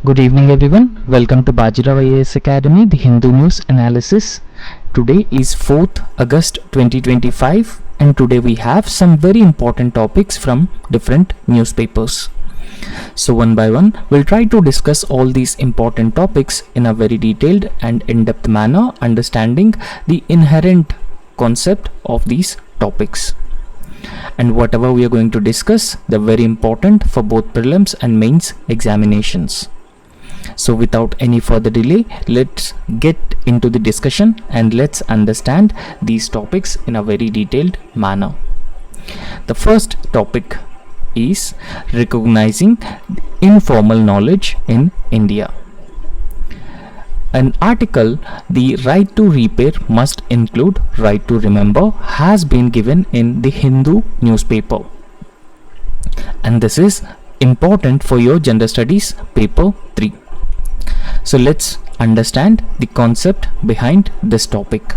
Good evening everyone. Welcome to BAJIRAO IAS Academy, the Hindu News Analysis. Today is 4th August 2025 and today we have some very important topics from different newspapers. So one by one, we'll try to discuss all these important topics in a very detailed and in-depth manner, understanding the inherent concept of these topics. And whatever we are going to discuss, they're very important for both prelims and mains examinations. So without any further delay, let's get into the discussion and let's understand these topics in a very detailed manner. The first topic is recognizing informal knowledge in India. An article, "The right to repair must include right to remember," has been given in the Hindu newspaper. And this is important for your General Studies paper 3. So let's understand the concept behind this topic.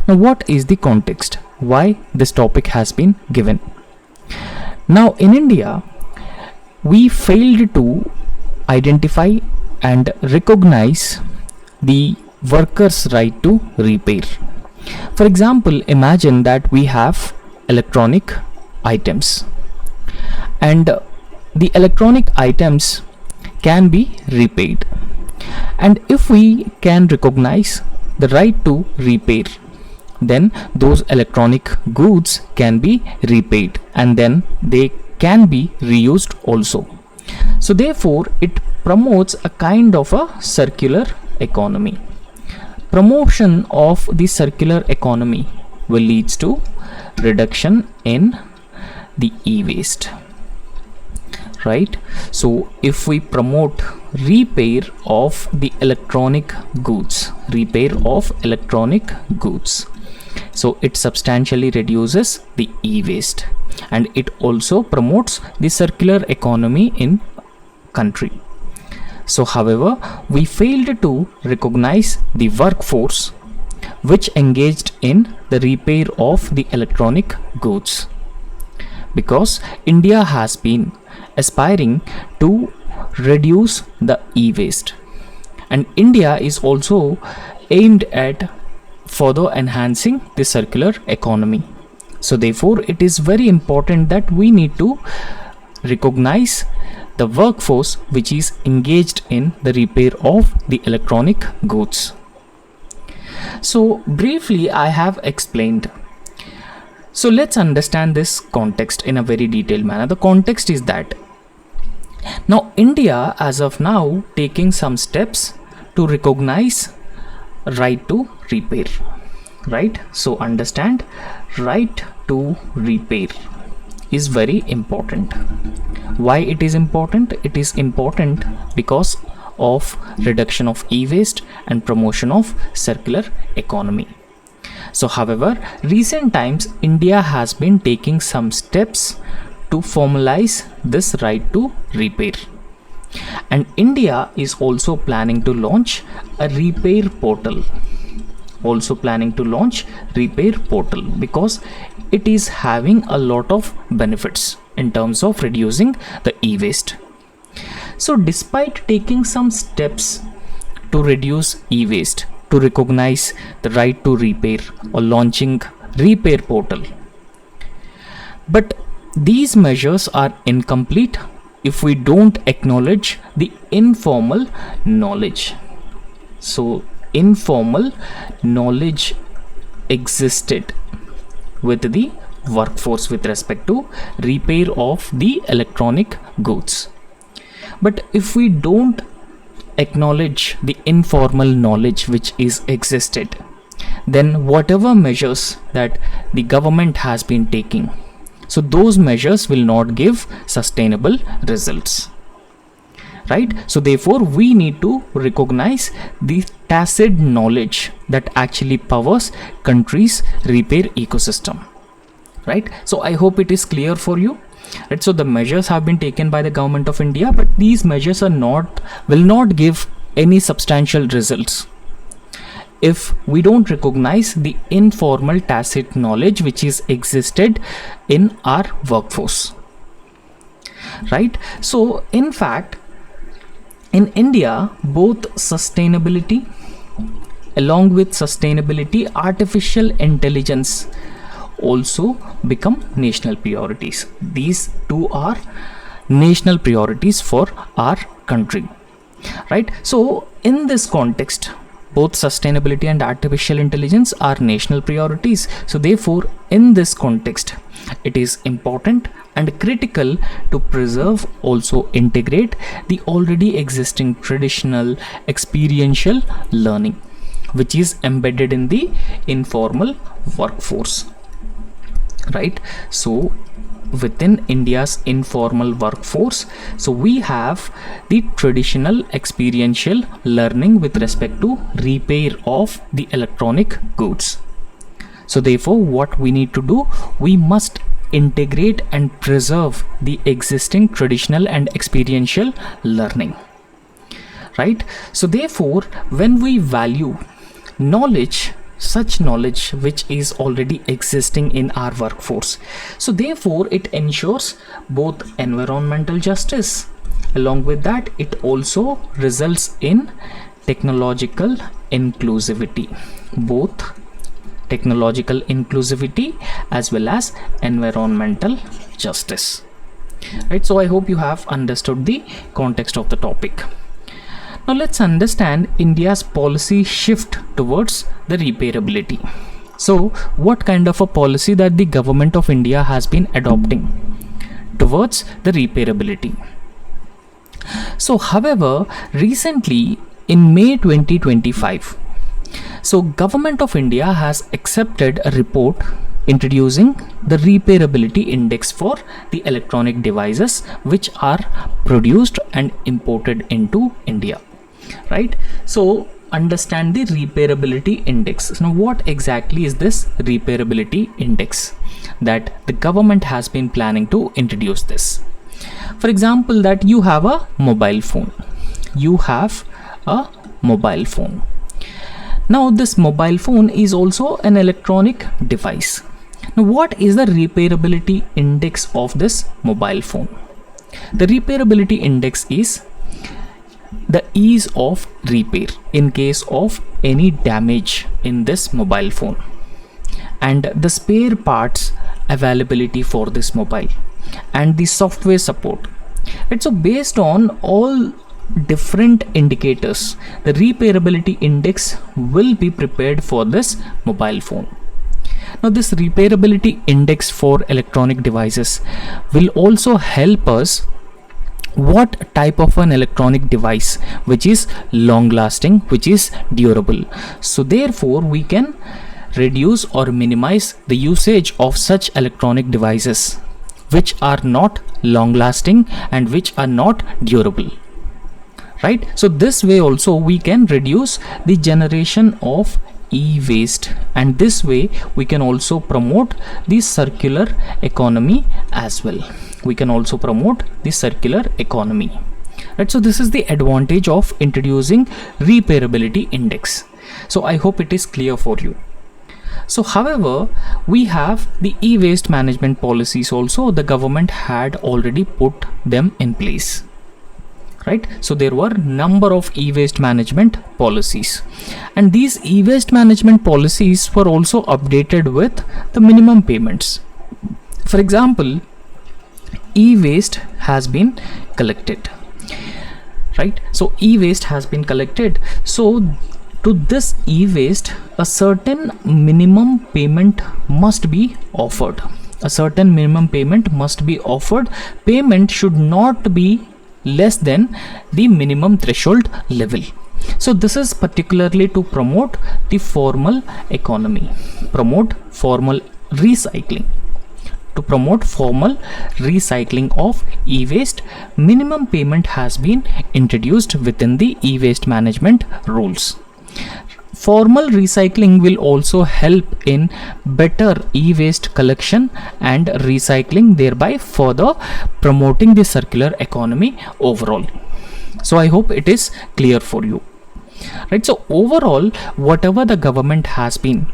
Now, what is the context? Why this topic has been given? Now, in India, we failed to identify and recognize the workers' right to repair. For example, imagine that we have electronic items and the electronic items can be repaired, and if we can recognize the right to repair, then those electronic goods can be repaired and then they can be reused also. So therefore it promotes a kind of a circular economy. Promotion of the circular economy will lead to reduction in the e-waste, right? So if we promote repair of the electronic goods, so it substantially reduces the e-waste and it also promotes the circular economy in country. So however, we failed to recognize the workforce which engaged in the repair of the electronic goods, because India has been aspiring to reduce the e-waste and India is also aimed at further enhancing the circular economy. So therefore it is very important that we need to recognize the workforce which is engaged in the repair of the electronic goods. So briefly I have explained. So let's understand this context in a very detailed manner. The context is that now India as of now taking some steps to recognize right to repair, right? So understand, right to repair is very important. Why it is important? It is important because of reduction of e-waste and promotion of circular economy. So however, recent times India has been taking some steps to formalize this right to repair, and India is also planning to launch a repair portal, because it is having a lot of benefits in terms of reducing the e-waste. So despite taking some steps to reduce e-waste, to recognize the right to repair or launching repair portal, but these measures are incomplete if we don't acknowledge the informal knowledge. So informal knowledge existed with the workforce with respect to repair of the electronic goods, but if we don't acknowledge the informal knowledge which is existed, then whatever measures that the government has been taking, so those measures will not give sustainable results, right? So therefore we need to recognize the tacit knowledge that actually powers country's repair ecosystem, right? So I hope it is clear for you, right? So the measures have been taken by the government of India, but these measures will not give any substantial results if we don't recognize the informal tacit knowledge which is existed in our workforce, right? So in fact In India, both sustainability, along with sustainability, artificial intelligence also become national priorities. These two are national priorities for our country, right? So in this context, both sustainability and artificial intelligence are national priorities. So therefore, in this context, it is important and critical to preserve, also integrate the already existing traditional experiential learning, which is embedded in the informal workforce, right? So within India's informal workforce, so we have the traditional experiential learning with respect to repair of the electronic goods. So therefore, what we need to do, we must integrate and preserve the existing traditional and experiential learning, right? So therefore, when we value knowledge, such knowledge which is already existing in our workforce, so therefore it ensures both environmental justice. Along with that, it also results in technological inclusivity, both technological inclusivity as well as environmental justice, right? So I hope you have understood the context of the topic. Now let's understand India's policy shift towards the repairability. So what kind of a policy that the government of India has been adopting towards the repairability? So however, recently in May 2025, so government of India has accepted a report introducing the repairability index for the electronic devices which are produced and imported into India, right? So understand the repairability index. Now what exactly is this repairability index that the government has been planning to introduce this? For example, that you have a mobile phone. Now this mobile phone is also an electronic device. Now what is the repairability index of this mobile phone? The repairability index is the ease of repair in case of any damage in this mobile phone, and the spare parts availability for this mobile, and the software support. Right, so based on all different indicators, the repairability index will be prepared for this mobile phone. Now this repairability index for electronic devices will also help us what type of an electronic device which is long lasting, which is durable. So therefore we can reduce or minimize the usage of such electronic devices which are not long lasting and which are not durable, right? So this way also we can reduce the generation of e-waste, and this way we can also promote the circular economy as well. We can also promote the circular economy, right? So this is the advantage of introducing repairability index. So I hope it is clear for you. So however, we have the e-waste management policies also. The government had already put them in place, right? So there were number of e-waste management policies, and these e-waste management policies were also updated with the minimum payments. For example, e-waste has been collected, right? So e-waste has been collected. So to this e-waste, a certain minimum payment must be offered. A certain minimum payment must be offered. Payment should not be less than the minimum threshold level. So this is particularly to promote the formal economy, promote formal recycling. To promote formal recycling of e-waste, minimum payment has been introduced within the e-waste management rules. Formal recycling will also help in better e-waste collection and recycling, thereby further promoting the circular economy overall. So I hope it is clear for you, right? So overall, whatever the government has been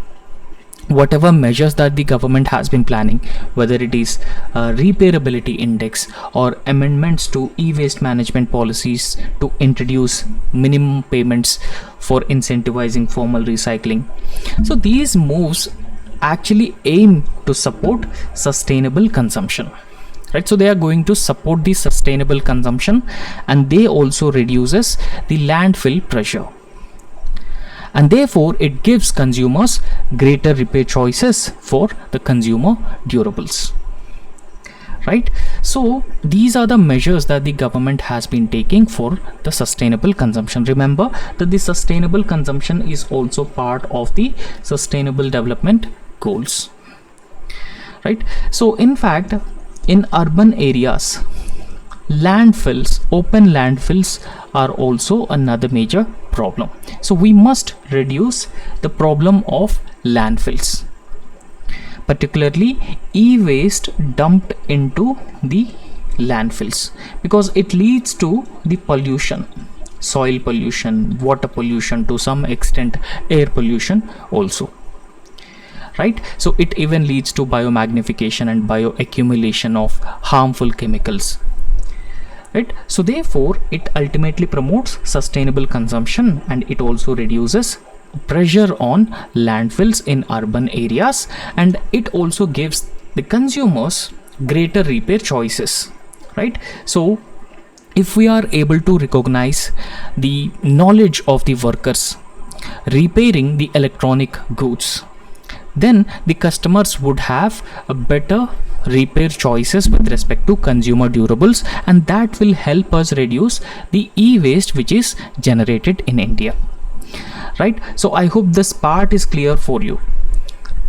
whatever measures that the government has been planning, whether it is repairability index or amendments to e-waste management policies to introduce minimum payments for incentivizing formal recycling. So these moves actually aim to support sustainable consumption, right? So they are going to support the sustainable consumption, and they also reduces the landfill pressure, and therefore it gives consumers greater repair choices for the consumer durables, right? So these are the measures that the government has been taking for the sustainable consumption. Remember that the sustainable consumption is also part of the sustainable development goals, right? So in fact, in urban areas, landfills, open landfills are also another major problem. So we must reduce the problem of landfills, particularly e-waste dumped into the landfills, because it leads to the pollution, soil pollution, water pollution, to some extent air pollution also, right? So it even leads to biomagnification and bioaccumulation of harmful chemicals, right? So therefore it ultimately promotes sustainable consumption, and it also reduces pressure on landfills in urban areas, and it also gives the consumers greater repair choices, right? So if we are able to recognize the knowledge of the workers repairing the electronic goods, then the customers would have a better repair choices with respect to consumer durables, and that will help us reduce the e-waste which is generated in India, right? So I hope this part is clear for you.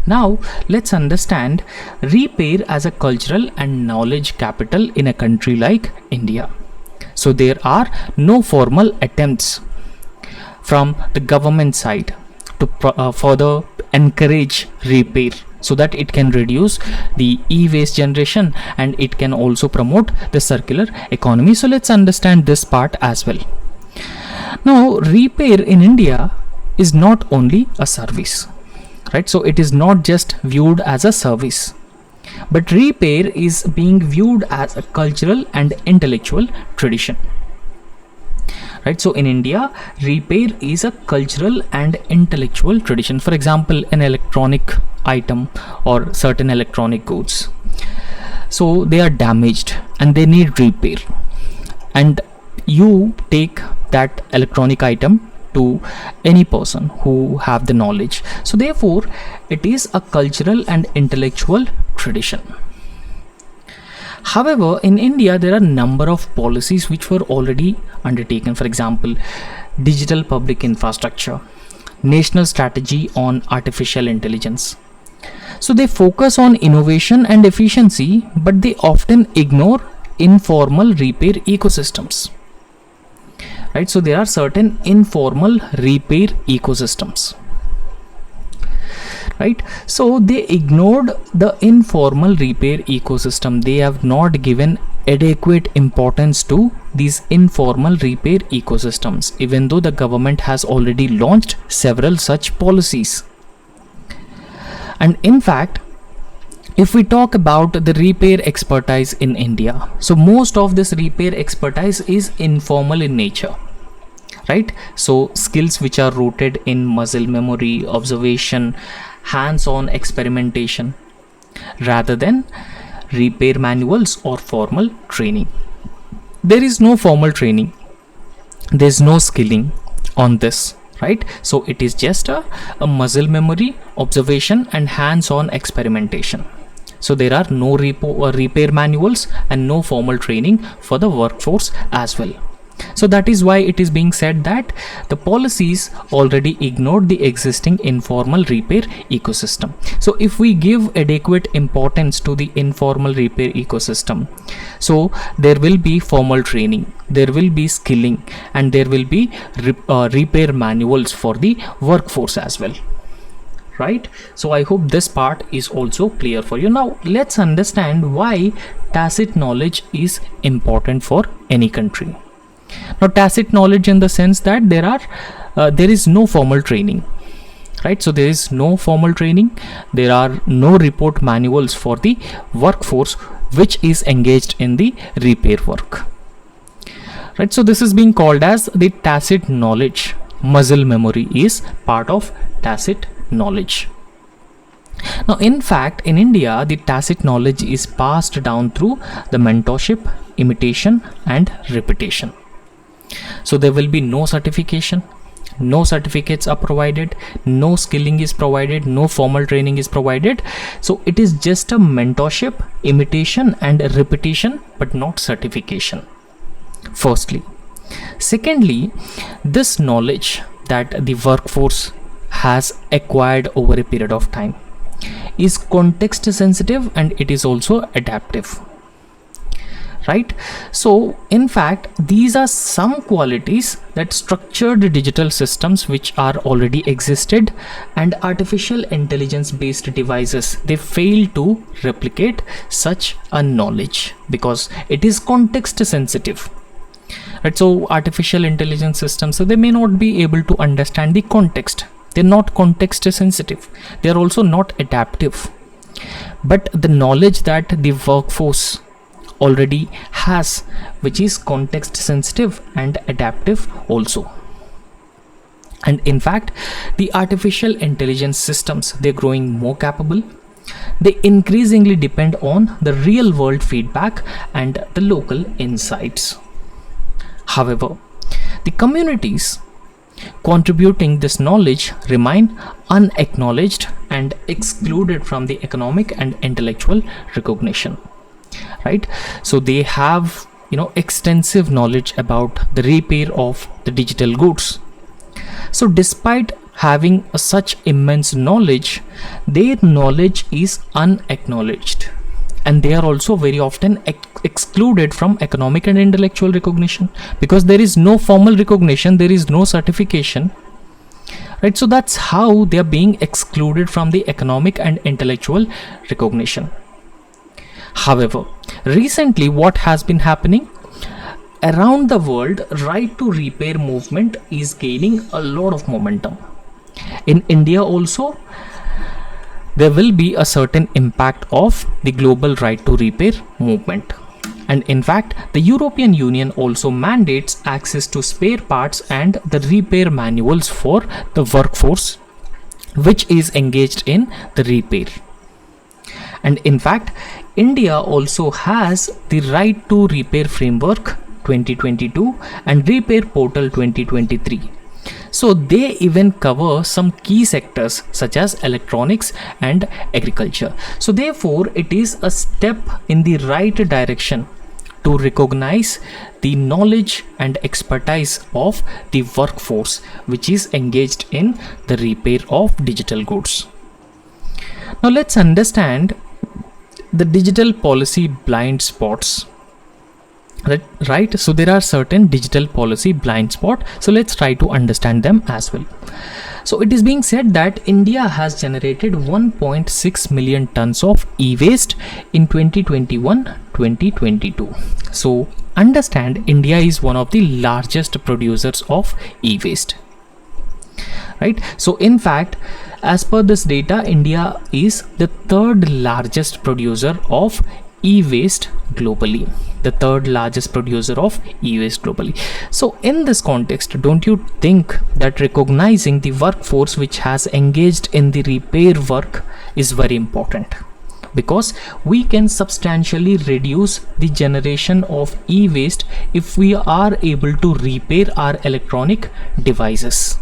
Now let's understand repair as a cultural and knowledge capital in a country like India. So there are no formal attempts from the government side to further encourage repair, so that it can reduce the e-waste generation and it can also promote the circular economy. So let's understand this part as well. Now repair in India is not only a service, right? So it is not just viewed as a service, but repair is being viewed as a cultural and intellectual tradition, right? So in India, repair is a cultural and intellectual tradition. For example, an electronic item or certain electronic goods, so they are damaged and they need repair, and you take that electronic item to any person who have the knowledge. So therefore it is a cultural and intellectual tradition. However, in India there are a number of policies which were already undertaken. For example, digital public infrastructure, national strategy on artificial intelligence. So they focus on innovation and efficiency, but they often ignore informal repair ecosystems, right? So there are certain informal repair ecosystems, right? So they ignored the informal repair ecosystem. They have not given adequate importance to these informal repair ecosystems, even though the government has already launched several such policies. And in fact, if we talk about the repair expertise in India, so most of this repair expertise is informal in nature, right? So skills which are rooted in muscle memory, observation, hands-on experimentation, rather than repair manuals or formal training. There is no formal training, there is no skilling on this, right? So it is just a muscle memory, observation and hands-on experimentation. So there are no repair manuals and no formal training for the workforce as well. So that is why it is being said that the policies already ignored the existing informal repair ecosystem. So if we give adequate importance to the informal repair ecosystem, so there will be formal training, there will be skilling, and there will be repair manuals for the workforce as well, right? So I hope this part is also clear for you. Now let's understand why tacit knowledge is important for any country. Now tacit knowledge in the sense that there is no formal training, right? So there is no formal training, there are no report manuals for the workforce which is engaged in the repair work, right? So this is being called as the tacit knowledge. Muscle memory is part of tacit knowledge. Now, in fact, in India, the tacit knowledge is passed down through the mentorship, imitation, and repetition. So there will be no certification, no certificates are provided, no skilling is provided, no formal training is provided. So it is just a mentorship, imitation, and repetition, but not certification. Firstly. Secondly, this knowledge that the workforce has acquired over a period of time is context sensitive and it is also adaptive, right? So in fact, these are some qualities that structured digital systems which are already existed and artificial intelligence based devices, they fail to replicate such a knowledge because it is context sensitive, right? So artificial intelligence systems, so they may not be able to understand the context. They're not context sensitive. They're also not adaptive. But the knowledge that the workforce already has, which is context sensitive and adaptive also. And in fact, the artificial intelligence systems, they're growing more capable. They increasingly depend on the real world feedback and the local insights. However, the communities contributing this knowledge remain unacknowledged and excluded from the economic and intellectual recognition, right? So they have, extensive knowledge about the repair of the digital goods. So despite having such immense knowledge, their knowledge is unacknowledged, and they are also very often excluded from economic and intellectual recognition because there is no formal recognition, there is no certification, right? So that's how they are being excluded from the economic and intellectual recognition. However, recently what has been happening around the world, right to repair movement is gaining a lot of momentum. In India also, there will be a certain impact of the global right to repair movement. And in fact, the European Union also mandates access to spare parts and the repair manuals for the workforce which is engaged in the repair. And in fact, India also has the right to repair framework 2022 and repair portal 2023. So they even cover some key sectors such as electronics and agriculture. So therefore, it is a step in the right direction to recognize the knowledge and expertise of the workforce which is engaged in the repair of digital goods. Now let's understand the digital policy blind spots. Right, so there are certain digital policy blind spot, so let's try to understand them as well. So it is being said that India has generated 1.6 million tons of e-waste in 2021-2022. So understand, India is one of the largest producers of e-waste, right? So in fact, as per this data, India is the third largest producer of e-waste globally, the third largest producer of e-waste globally. So in this context, don't you think that recognizing the workforce which has engaged in the repair work is very important? Because we can substantially reduce the generation of e-waste if we are able to repair our electronic devices.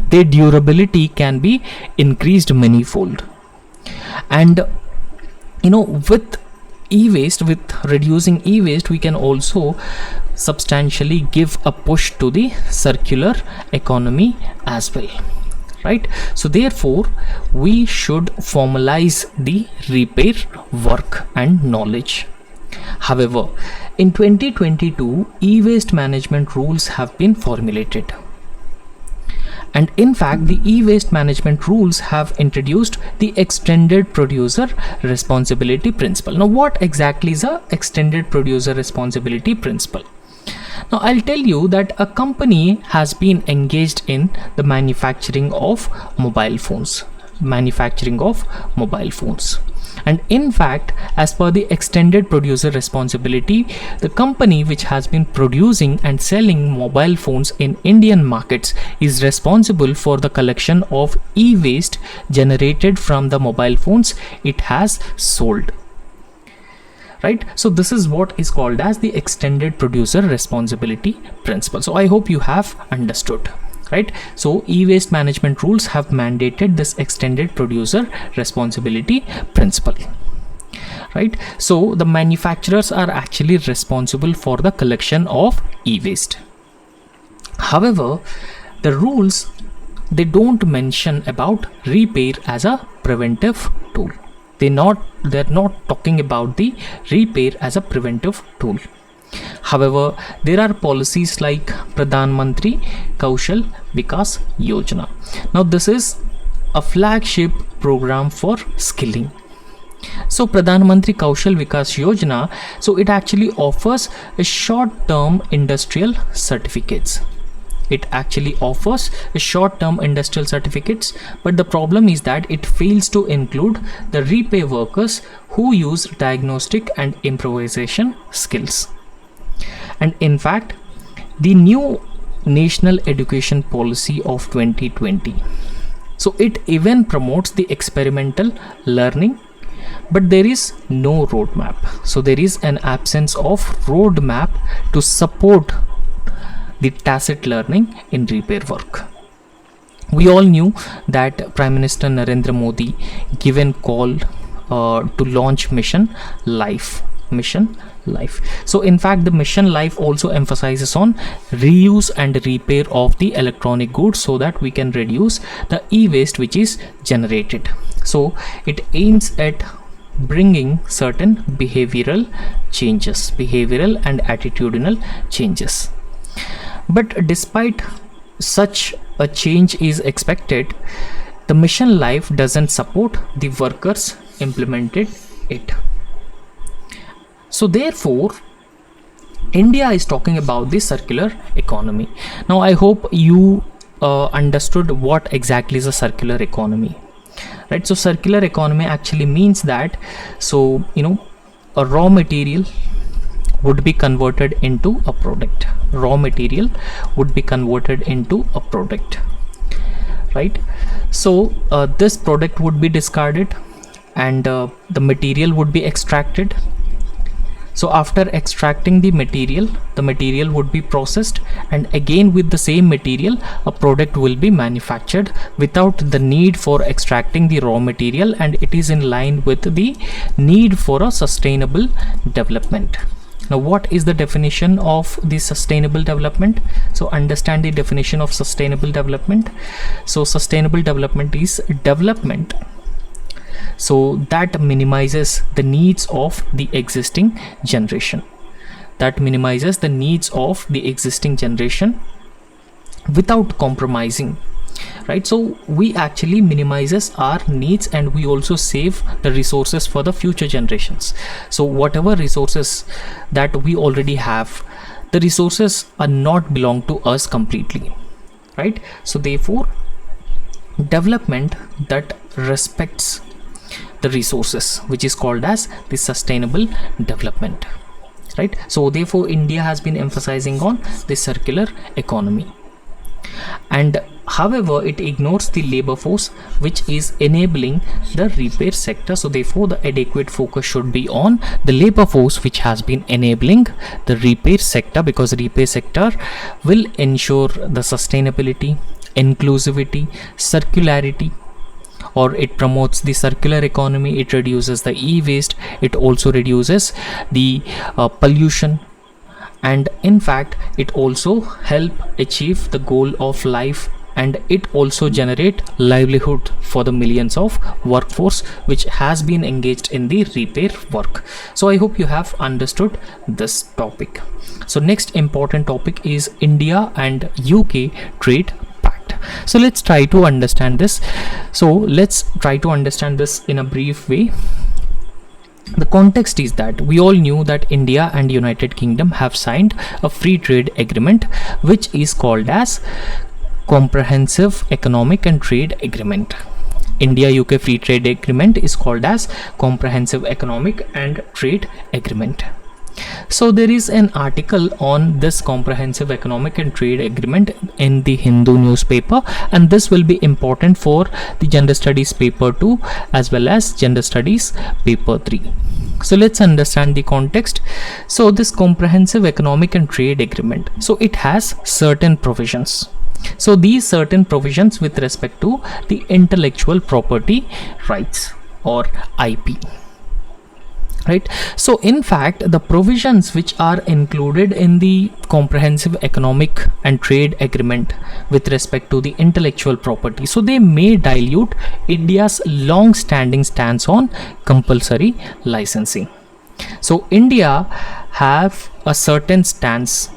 Their durability can be increased manifold. And with e-waste, with reducing e-waste, we can also substantially give a push to the circular economy as well, right? So therefore, we should formalize the repair work and knowledge. However, in 2022, e-waste management rules have been formulated. And in fact, the e-waste management rules have introduced the extended producer responsibility principle. Now, what exactly is a extended producer responsibility principle? Now I'll tell you that a company has been engaged in the manufacturing of mobile phones. And in fact, as per the extended producer responsibility, the company which has been producing and selling mobile phones in Indian markets is responsible for the collection of e-waste generated from the mobile phones it has sold. Right, so this is what is called as the extended producer responsibility principle. So I hope you have understood. Right, so e-waste management rules have mandated this extended producer responsibility principle. Right, so the manufacturers are actually responsible for the collection of e-waste. However, the rules, they don't mention about repair as a preventive tool. They're not talking about the repair as a preventive tool. However, there are policies like Pradhan Mantri Kaushal Vikas Yojana. Now this is a flagship program for skilling. So Pradhan Mantri Kaushal Vikas Yojana, so it actually offers a short-term industrial certificates. But the problem is that it fails to include the repair workers who use diagnostic and improvisation skills. And in fact, the new National Education Policy of 2020, so it even promotes the experimental learning, but there is no roadmap. So there is an absence of roadmap to support the tacit learning in repair work. We all knew that Prime Minister Narendra Modi given call to launch Mission Life. So in fact, the Mission Life also emphasizes on reuse and repair of the electronic goods so that we can reduce the e-waste which is generated. So it aims at bringing certain behavioral and attitudinal changes. But despite such a change is expected, the Mission Life doesn't support the workers implemented it. So therefore, India is talking about the circular economy. Now I hope you understood what exactly is a circular economy. Right, so circular economy actually means that, so a raw material would be converted into a product. Right, so this product would be discarded and the material would be extracted. So after extracting the material would be processed, and again with the same material a product will be manufactured without the need for extracting the raw material, and it is in line with the need for a sustainable development. Now what is the definition of the sustainable development? So understand the definition of sustainable development. So sustainable development is development so that minimizes the needs of the existing generation, without compromising. Right, so we actually minimizes our needs and we also save the resources for the future generations. So whatever resources that we already have, the resources are not belong to us completely. Right, so therefore development that respects the resources, which is called as the sustainable development. Right, so therefore India has been emphasizing on the circular economy, and however it ignores the labor force which is enabling the repair sector. So therefore the adequate focus should be on the labor force which has been enabling the repair sector, because repair sector will ensure the sustainability, inclusivity, circularity, or it promotes the circular economy. It reduces the e-waste, it also reduces the pollution, and in fact it also help achieve the goal of life, and it also generate livelihood for the millions of workforce which has been engaged in the repair work. So I hope you have understood this topic. So next important topic is India and UK trade. So let's try to understand this. So let's try to understand this in a brief way. The context is that we all knew that India and United Kingdom have signed a free trade agreement, which is called as Comprehensive Economic and Trade Agreement. India UK Free Trade Agreement is called as Comprehensive Economic and Trade Agreement. So there is an article on this Comprehensive Economic and Trade Agreement in the Hindu newspaper, and this will be important for the Gender Studies paper 2 as well as Gender Studies paper 3. So let's understand the context. So this Comprehensive Economic and Trade Agreement, so it has certain provisions. So these certain provisions with respect to the intellectual property rights or IP. Right. So in fact, the provisions which are included in the Comprehensive Economic and Trade Agreement with respect to the intellectual property, so they may dilute India's long-standing stance on compulsory licensing. So India has a certain stance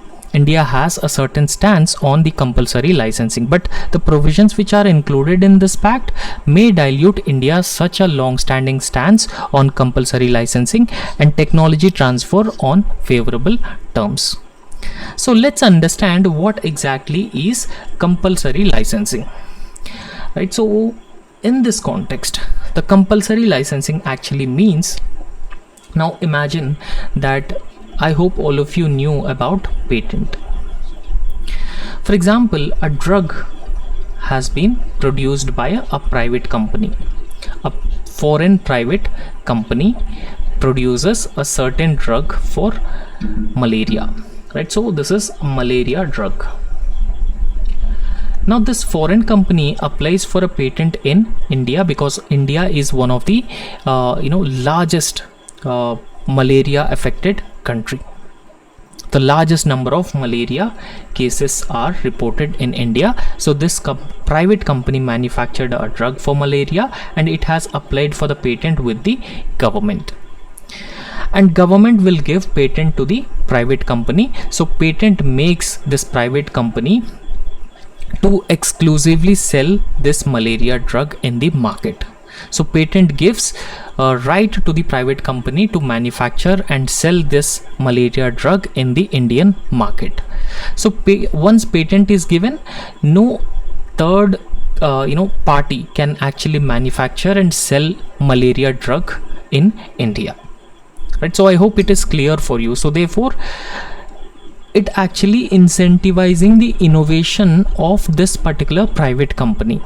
on the compulsory licensing, but the provisions which are included in this pact may dilute India's such a long-standing stance on compulsory licensing and technology transfer on favorable terms. So let's understand what exactly is compulsory licensing. Right. So in this context, the compulsory licensing actually means, now imagine that I hope all of you knew about patent. For example, a drug has been produced by a private company. A foreign private company produces a certain drug for malaria. Right? So this is a malaria drug. Now this foreign company applies for a patent in India because India is one of the largest malaria affected country. The largest number of malaria cases are reported in India. So this private company manufactured a drug for malaria and it has applied for the patent with the government, and government will give patent to the private company. So patent makes this private company to exclusively sell this malaria drug in the market. So patent gives a right to the private company to manufacture and sell this malaria drug in the Indian market. So once patent is given, no third party can actually manufacture and sell malaria drug in India. Right. So I hope it is clear for you. So therefore, it actually incentivizing the innovation of this particular private company.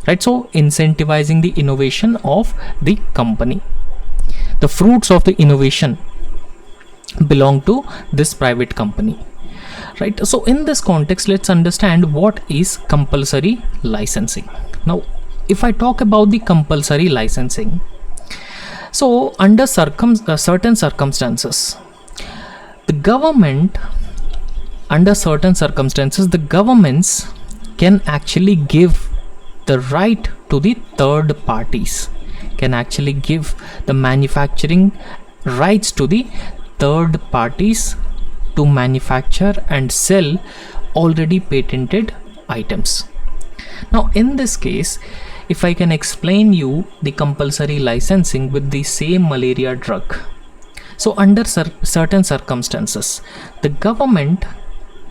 Right. So incentivizing the innovation of the company. The fruits of the innovation belong to this private company. Right. So in this context, let's understand what is compulsory licensing. Now, if I talk about the compulsory licensing, so under certain circumstances, the governments can actually give the right to the third parties, can actually give the manufacturing rights to the third parties to manufacture and sell already patented items. Now in this case, if I can explain you the compulsory licensing with the same malaria drug, so under certain circumstances, the government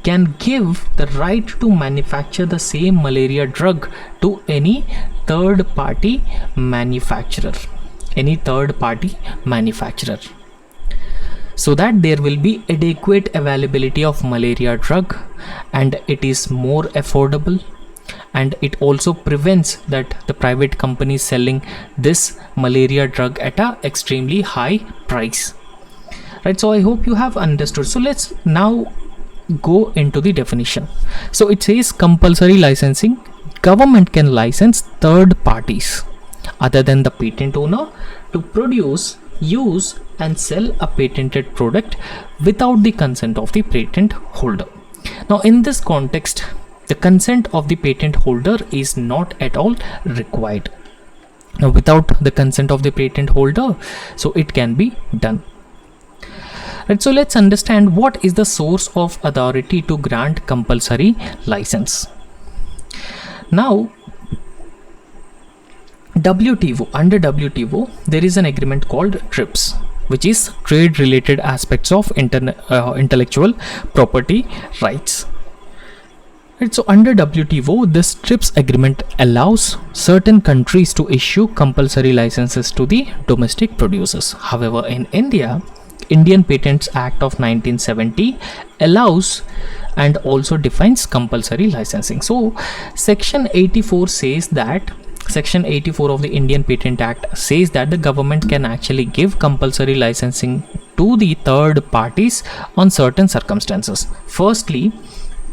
can give the right to manufacture the same malaria drug to any third party manufacturer, so that there will be adequate availability of malaria drug and it is more affordable, and it also prevents that the private company selling this malaria drug at a extremely high price. Right. So I hope you have understood. So let's now go into the definition. So it says compulsory licensing, government can license third parties other than the patent owner to produce, use and sell a patented product without the consent of the patent holder. Now in this context, the consent of the patent holder is not at all required. Now without the consent of the patent holder, so it can be done. Right, so let's understand what is the source of authority to grant compulsory license. Now, WTO, under WTO there is an agreement called TRIPS, which is trade related aspects of intellectual property rights. Right, so under WTO, this TRIPS agreement allows certain countries to issue compulsory licenses to the domestic producers. However, in India, Indian Patents Act of 1970 allows and also defines compulsory licensing. So section 84 says that Section 84 of the Indian Patent Act says that the government can actually give compulsory licensing to the third parties on certain circumstances. Firstly,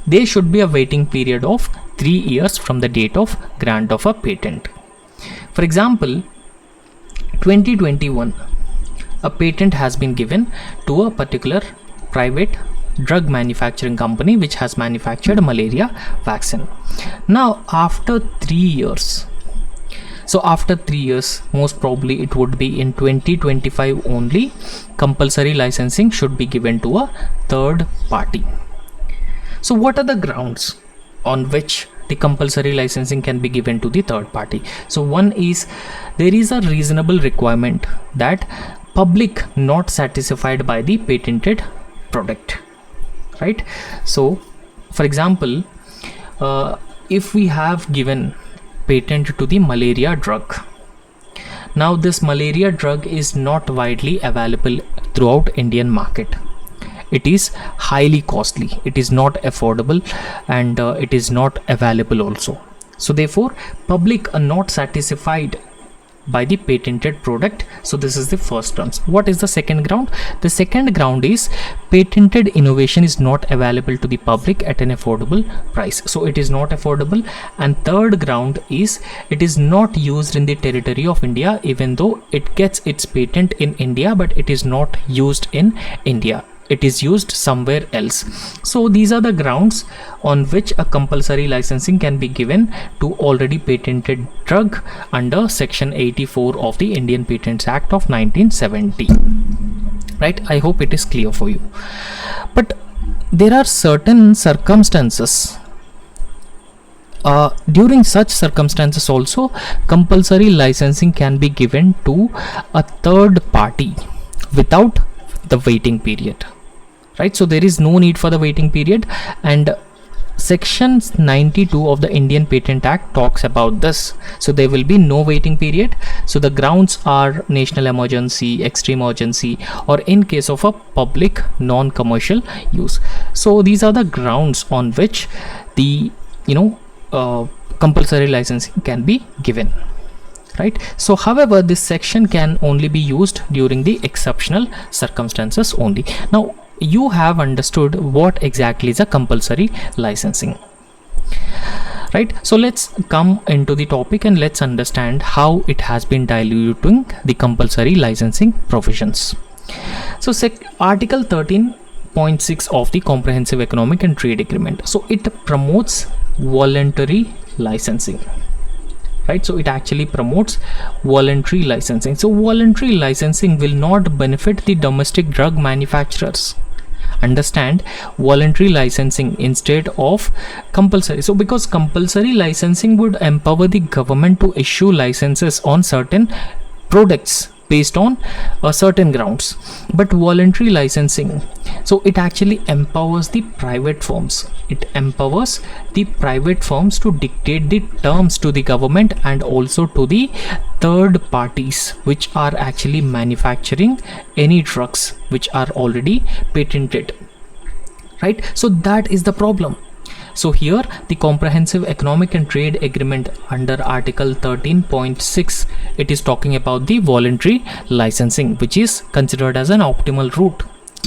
there should be a waiting period of 3 years from the date of grant of a patent. For example, 2021, a patent has been given to a particular private drug manufacturing company which has manufactured malaria vaccine. Now, after 3 years, most probably it would be in 2025 only, compulsory licensing should be given to a third party. So what are the grounds on which the compulsory licensing can be given to the third party? So one is, there is a reasonable requirement that public not satisfied by the patented product, right? So for example, if we have given patent to the malaria drug, now this malaria drug is not widely available throughout Indian market. It is highly costly, it is not affordable, and it is not available also. So therefore public are not satisfied by the patented product. So this is the first terms. What is the second ground? The second ground is patented innovation is not available to the public at an affordable price. So it is not affordable. And third ground is it is not used in the territory of India, even though it gets its patent in India, but it is not used in India. It is used somewhere else. So these are the grounds on which a compulsory licensing can be given to already patented drug under section 84 of the Indian Patents Act of 1970. Right, I hope it is clear for you. But there are certain circumstances, during such circumstances also compulsory licensing can be given to a third party without the waiting period. Right, so there is no need for the waiting period, and section 92 of the Indian Patent Act talks about this. So there will be no waiting period. So the grounds are national emergency, extreme urgency, or in case of a public non-commercial use. So these are the grounds on which the compulsory licensing can be given. Right, so however this section can only be used during the exceptional circumstances only. Now you have understood what exactly is a compulsory licensing, right? So let's come into the topic and let's understand how it has been diluting the compulsory licensing provisions. So article 13.6 of the Comprehensive Economic and Trade Agreement, so it promotes voluntary licensing. Right, so it actually promotes voluntary licensing. So voluntary licensing will not benefit the domestic drug manufacturers. Understand, voluntary licensing instead of compulsory. So because compulsory licensing would empower the government to issue licenses on certain products based on certain grounds, but voluntary licensing, so it actually empowers the private firms. It empowers the private firms to dictate the terms to the government and also to the third parties which are actually manufacturing any drugs which are already patented. Right, so that is the problem. So here the Comprehensive Economic and Trade Agreement under Article 13.6, it is talking about the voluntary licensing, which is considered as an optimal route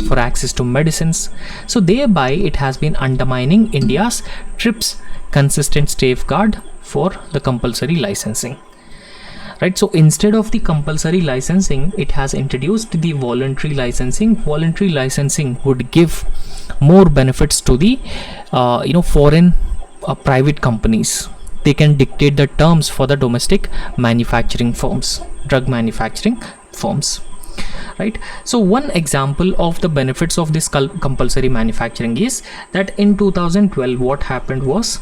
for access to medicines. So thereby it has been undermining India's TRIPS consistent safeguard for the compulsory licensing. Right, so instead of the compulsory licensing, it has introduced the voluntary licensing. Voluntary licensing would give more benefits to the foreign private companies. They can dictate the terms for the domestic manufacturing firms, drug manufacturing firms. Right, so one example of the benefits of this compulsory manufacturing is that in 2012 what happened was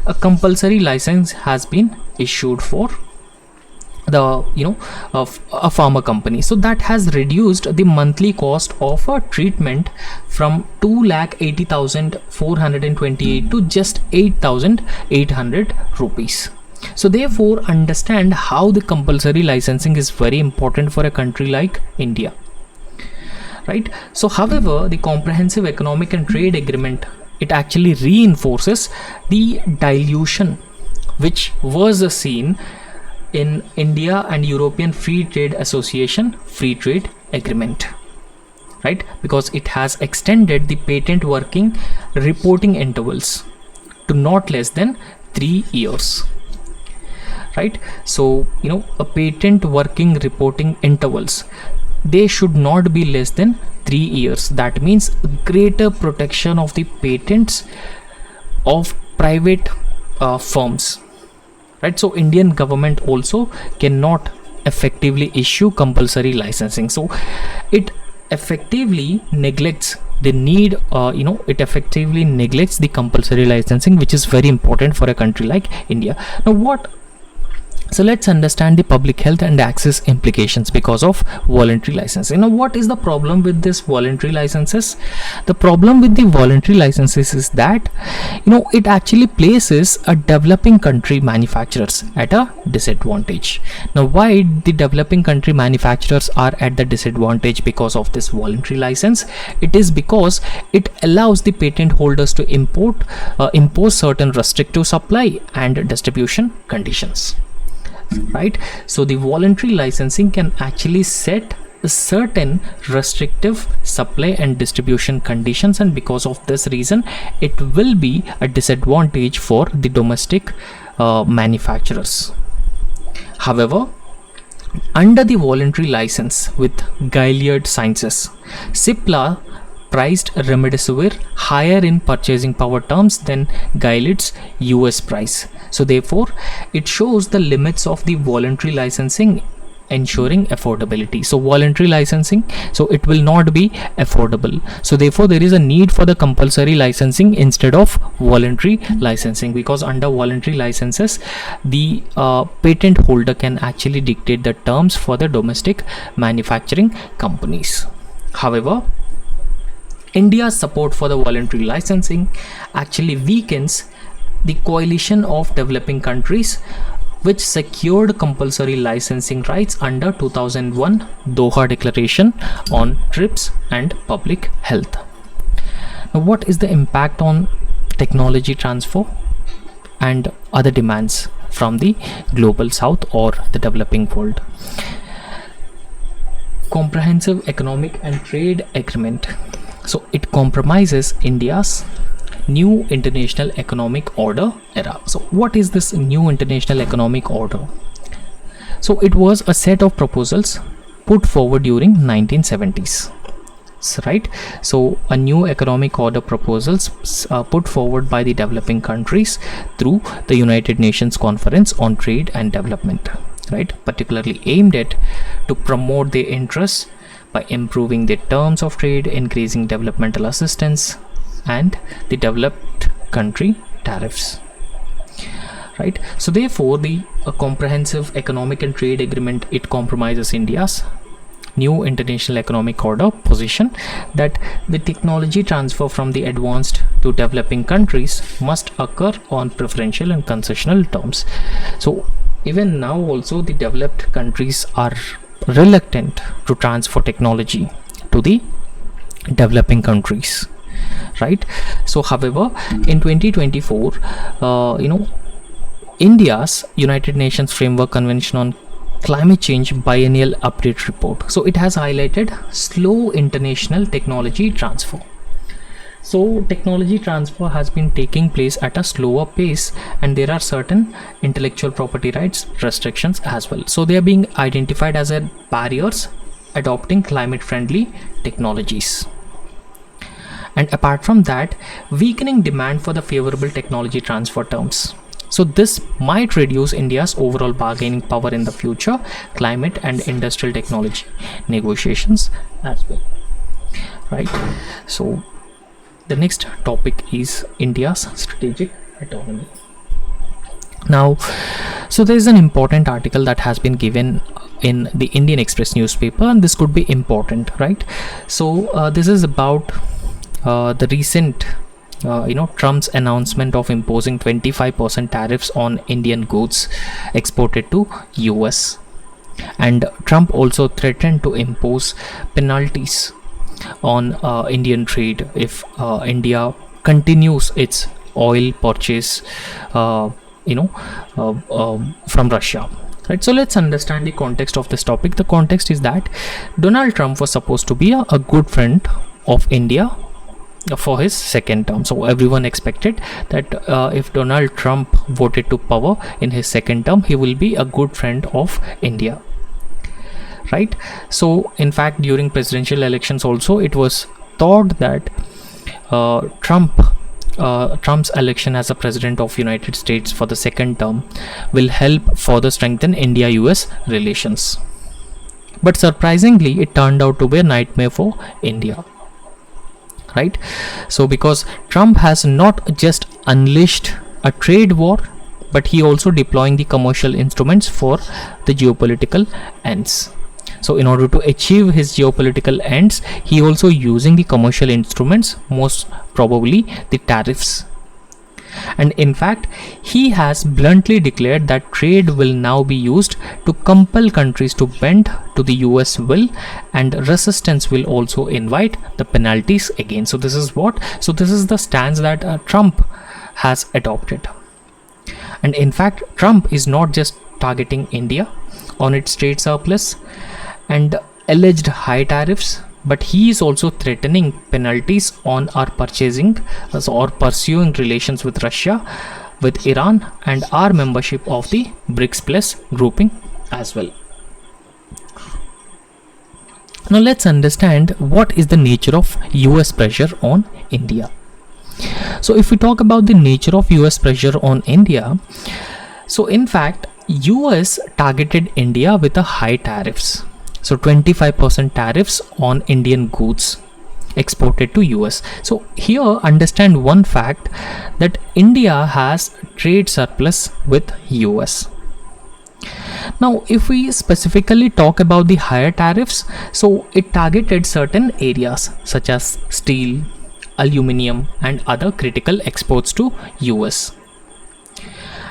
a compulsory license has been issued for the of a pharma company. So that has reduced the monthly cost of a treatment from 2,80,428 to just 8,800 rupees. So therefore, understand how the compulsory licensing is very important for a country like India, right? So however, the comprehensive economic and trade agreement, it actually reinforces the dilution which was seen in India and European Free Trade Association Free Trade Agreement, right? Because it has extended the patent working reporting intervals to not less than 3 years, right? So a patent working reporting intervals, they should not be less than 3 years. That means greater protection of the patents of private firms, right? So Indian government also cannot effectively issue compulsory licensing. So it effectively neglects the need, it effectively neglects the compulsory licensing, which is very important for a country like India. So let's understand the public health and access implications because of voluntary licensing. Now, what is the problem with this voluntary licenses? The problem with the voluntary licenses is that it actually places a developing country manufacturers at a disadvantage. Now, why the developing country manufacturers are at the disadvantage because of this voluntary license? It is because it allows the patent holders to impose certain restrictive supply and distribution conditions, right? So the voluntary licensing can actually set certain restrictive supply and distribution conditions, and because of this reason it will be a disadvantage for the domestic manufacturers. However, under the voluntary license with Gilead Sciences, Cipla priced remdesivir higher in purchasing power terms than Gilead's US price. So therefore, it shows the limits of the voluntary licensing ensuring affordability. So voluntary licensing, so it will not be affordable. So therefore, there is a need for the compulsory licensing instead of voluntary licensing, because under voluntary licenses, the patent holder can actually dictate the terms for the domestic manufacturing companies. However, India's support for the voluntary licensing actually weakens the coalition of developing countries which secured compulsory licensing rights under 2001 Doha Declaration on TRIPS and public health. Now, what is the impact on technology transfer and other demands from the global south or the developing world? Comprehensive economic and trade agreement. So it compromises India's new international economic order era. So what is this new international economic order? So it was a set of proposals put forward during 1970s, right? So a new economic order proposals put forward by the developing countries through the United Nations Conference on Trade and Development, right? Particularly aimed at to promote their interests by improving the terms of trade, increasing developmental assistance, and the developed country tariffs, right? So therefore, the comprehensive economic and trade agreement, it compromises India's new international economic order position that the technology transfer from the advanced to developing countries must occur on preferential and concessional terms. So even now also the developed countries are reluctant to transfer technology to the developing countries, right? So however, in 2024, India's United Nations Framework Convention on Climate Change Biennial Update Report, so it has highlighted slow international technology transfer. So technology transfer has been taking place at a slower pace, and there are certain intellectual property rights restrictions as well. So they are being identified as barriers adopting climate friendly technologies. And apart from that, weakening demand for the favorable technology transfer terms. So this might reduce India's overall bargaining power in the future climate and industrial technology negotiations as well, right? So the next topic is India's strategic autonomy. Now, So there is an important article that has been given in the Indian Express newspaper, and this could be important, right? So this is about the recent Trump's announcement of imposing 25% tariffs on Indian goods exported to US. And Trump also threatened to impose penalties on Indian trade if India continues its oil purchase from Russia. Right, so let's understand the context of this topic. The context is that Donald Trump was supposed to be a good friend of India for his second term. So everyone expected that if Donald Trump voted to power in his second term, he will be a good friend of India, right? So in fact, during presidential elections also, it was thought that Trump's election as a president of United States for the second term will help further strengthen India-US relations. But surprisingly, it turned out to be a nightmare for India. Right? So because Trump has not just unleashed a trade war, but he also deploying the commercial instruments for the geopolitical ends. So in order to achieve his geopolitical ends, he also using the commercial instruments, most probably the tariffs. And in fact, he has bluntly declared that trade will now be used to compel countries to bend to the US will, and resistance will also invite the penalties again. So this is the stance that Trump has adopted. And in fact, Trump is not just targeting India on its trade surplus and alleged high tariffs, but he is also threatening penalties on our purchasing or pursuing relations with Russia, with Iran, and our membership of the BRICS Plus grouping as well. Now let's understand what is the nature of US pressure on India. So if we talk about the nature of US pressure on India, so in fact, US targeted India with a high tariffs. So 25% tariffs on Indian goods exported to US. So here understand one fact, that India has trade surplus with US. Now if we specifically talk about the higher tariffs, so it targeted certain areas such as steel, aluminium and other critical exports to US.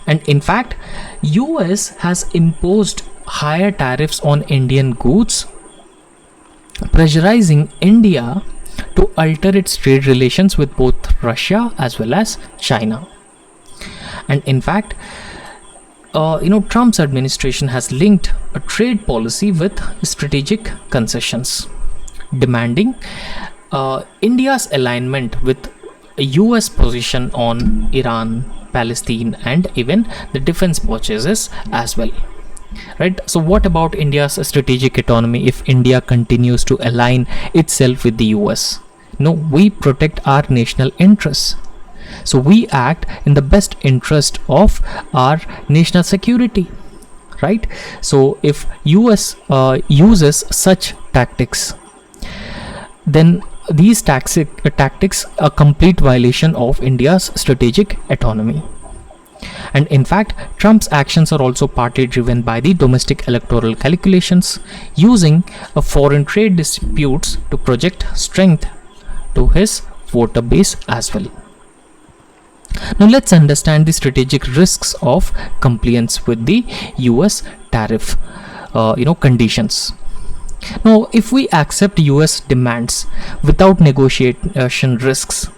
And in fact, US has imposed higher tariffs on Indian goods, pressurizing India to alter its trade relations with both Russia as well as China. And in fact, Trump's administration has linked a trade policy with strategic concessions, demanding India's alignment with a US position on Iran, Palestine and even the defense purchases as well. Right, so what about India's strategic autonomy if India continues to align itself with the US? No, we protect our national interests. So we act in the best interest of our national security, right? So if US uses such tactics, then these tactics are a complete violation of India's strategic autonomy. And in fact, Trump's actions are also partly driven by the domestic electoral calculations, using foreign trade disputes to project strength to his voter base as well. Now let's understand the strategic risks of compliance with the US tariff conditions. Now if we accept US demands without negotiation risks,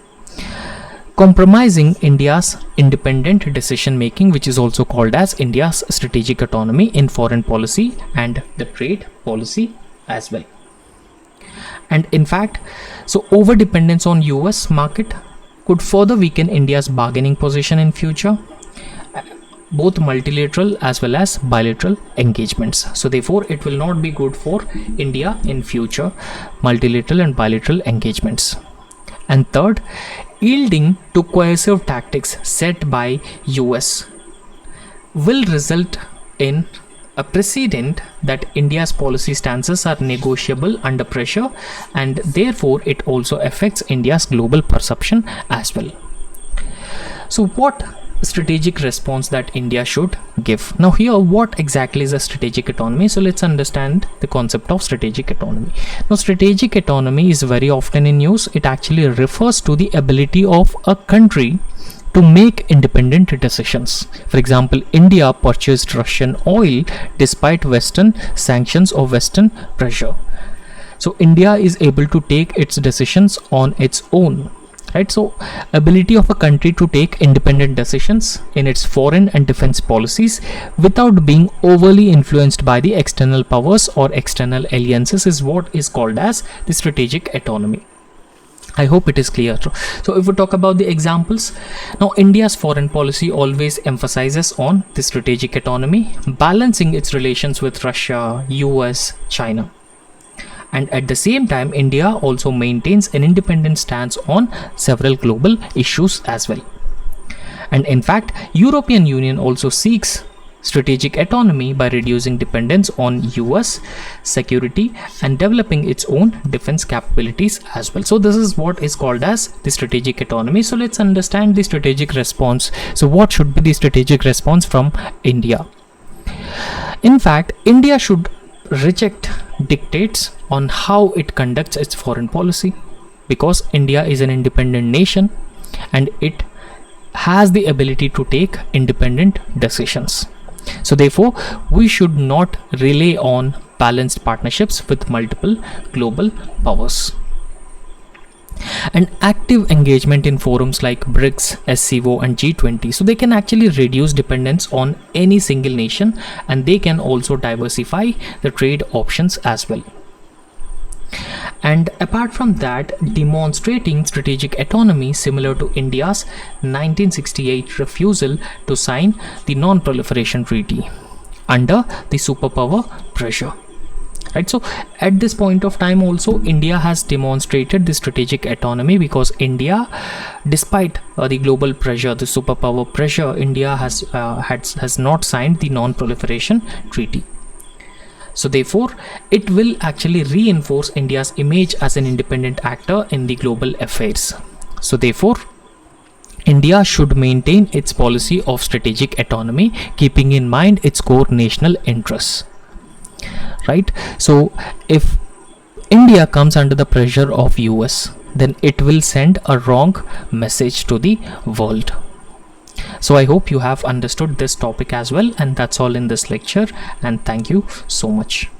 compromising India's independent decision making, which is also called as India's strategic autonomy in foreign policy and the trade policy as well. And in fact, so over dependence on US market could further weaken India's bargaining position in future, both multilateral as well as bilateral engagements. So therefore it will not be good for India in future multilateral and bilateral engagements. And third, yielding to coercive tactics set by US will result in a precedent that India's policy stances are negotiable under pressure, and therefore it also affects India's global perception as well. So what strategic response that India should give. Now here, what exactly is a strategic autonomy? So let's understand the concept of strategic autonomy. Now strategic autonomy is very often in use. It actually refers to the ability of a country to make independent decisions. For example, India purchased Russian oil despite Western sanctions or Western pressure. So India is able to take its decisions on its own. Right, so ability of a country to take independent decisions in its foreign and defense policies without being overly influenced by the external powers or external alliances is what is called as the strategic autonomy. I hope it is clear. So if we talk about the examples, now India's foreign policy always emphasizes on the strategic autonomy, balancing its relations with Russia, US, China. And at the same time, India also maintains an independent stance on several global issues as well. And in fact, European Union also seeks strategic autonomy by reducing dependence on US security and developing its own defense capabilities as well. So this is what is called as the strategic autonomy. So let's understand the strategic response. So what should be the strategic response from India? In fact, India should reject dictates on how it conducts its foreign policy, because India is an independent nation and it has the ability to take independent decisions. So therefore, we should not rely on balanced partnerships with multiple global powers. And active engagement in forums like BRICS, SCO and G20, so they can actually reduce dependence on any single nation, and they can also diversify the trade options as well. And apart from that, demonstrating strategic autonomy similar to India's 1968 refusal to sign the non-proliferation treaty under the superpower pressure. Right, so at this point of time also, India has demonstrated the strategic autonomy, because India, despite the global pressure, the superpower pressure, India has not signed the non-proliferation treaty. So therefore, it will actually reinforce India's image as an independent actor in the global affairs. So therefore, India should maintain its policy of strategic autonomy, keeping in mind its core national interests. Right, so if India comes under the pressure of US, then it will send a wrong message to the world. So I hope you have understood this topic as well, and that's all in this lecture, and thank you so much.